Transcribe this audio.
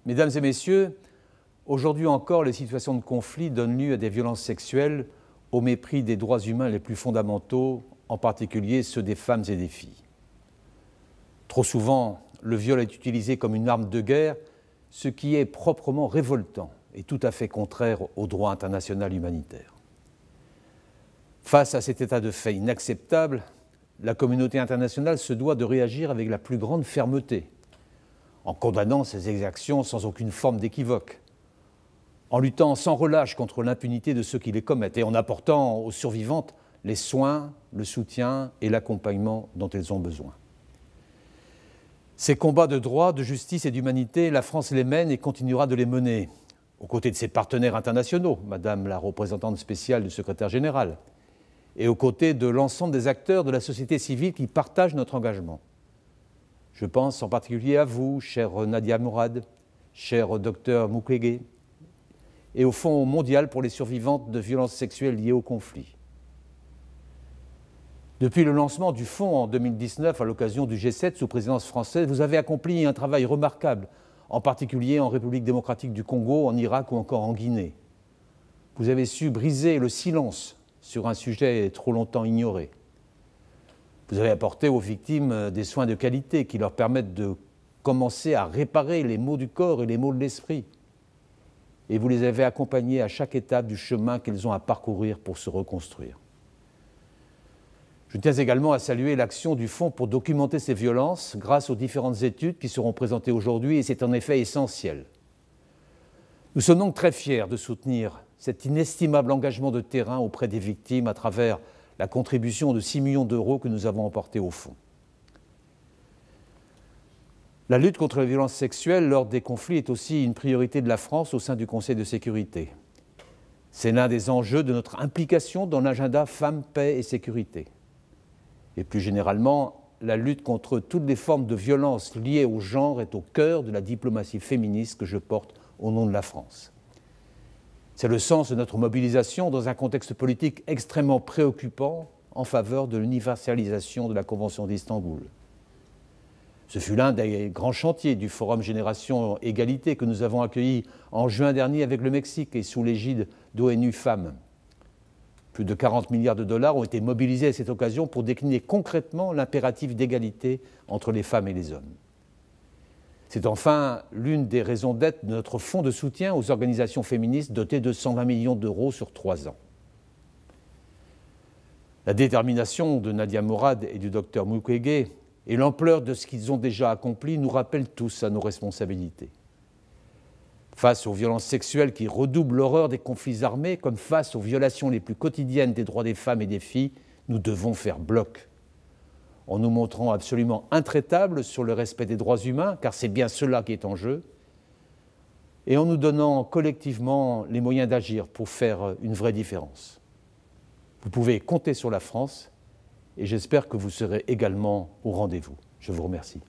Mesdames et messieurs, aujourd'hui encore, les situations de conflit donnent lieu à des violences sexuelles au mépris des droits humains les plus fondamentaux, en particulier ceux des femmes et des filles. Trop souvent, le viol est utilisé comme une arme de guerre, ce qui est proprement révoltant et tout à fait contraire au droit international humanitaire. Face à cet état de fait inacceptable, la communauté internationale se doit de réagir avec la plus grande fermeté, en condamnant ces exactions sans aucune forme d'équivoque, en luttant sans relâche contre l'impunité de ceux qui les commettent et en apportant aux survivantes les soins, le soutien et l'accompagnement dont elles ont besoin. Ces combats de droit, de justice et d'humanité, la France les mène et continuera de les mener, aux côtés de ses partenaires internationaux, Madame la représentante spéciale du secrétaire général, et aux côtés de l'ensemble des acteurs de la société civile qui partagent notre engagement. Je pense en particulier à vous, chère Nadia Mourad, cher docteur Mukwege, et au Fonds mondial pour les survivantes de violences sexuelles liées au conflit. Depuis le lancement du fonds en 2019, à l'occasion du G7 sous présidence française, vous avez accompli un travail remarquable, en particulier en République démocratique du Congo, en Irak ou encore en Guinée. Vous avez su briser le silence sur un sujet trop longtemps ignoré. Vous avez apporté aux victimes des soins de qualité qui leur permettent de commencer à réparer les maux du corps et les maux de l'esprit. Et vous les avez accompagnées à chaque étape du chemin qu'elles ont à parcourir pour se reconstruire. Je tiens également à saluer l'action du Fonds pour documenter ces violences grâce aux différentes études qui seront présentées aujourd'hui et c'est en effet essentiel. Nous sommes donc très fiers de soutenir cet inestimable engagement de terrain auprès des victimes à travers la contribution de 6 millions d'euros que nous avons apportée au Fonds. La lutte contre les violences sexuelles lors des conflits est aussi une priorité de la France au sein du Conseil de sécurité. C'est l'un des enjeux de notre implication dans l'agenda Femmes, Paix et Sécurité. Et plus généralement, la lutte contre toutes les formes de violence liées au genre est au cœur de la diplomatie féministe que je porte au nom de la France. C'est le sens de notre mobilisation dans un contexte politique extrêmement préoccupant en faveur de l'universalisation de la Convention d'Istanbul. Ce fut l'un des grands chantiers du Forum Génération Égalité que nous avons accueilli en juin dernier avec le Mexique et sous l'égide d'ONU Femmes. Plus de 40 milliards de dollars ont été mobilisés à cette occasion pour décliner concrètement l'impératif d'égalité entre les femmes et les hommes. C'est enfin l'une des raisons d'être de notre fonds de soutien aux organisations féministes doté de 120 millions d'euros sur 3 ans. La détermination de Nadia Mourad et du docteur Mukwege et l'ampleur de ce qu'ils ont déjà accompli nous rappellent tous à nos responsabilités. Face aux violences sexuelles qui redoublent l'horreur des conflits armés, comme face aux violations les plus quotidiennes des droits des femmes et des filles, nous devons faire bloc. En nous montrant absolument intraitables sur le respect des droits humains, car c'est bien cela qui est en jeu, et en nous donnant collectivement les moyens d'agir pour faire une vraie différence. Vous pouvez compter sur la France, et j'espère que vous serez également au rendez-vous. Je vous remercie.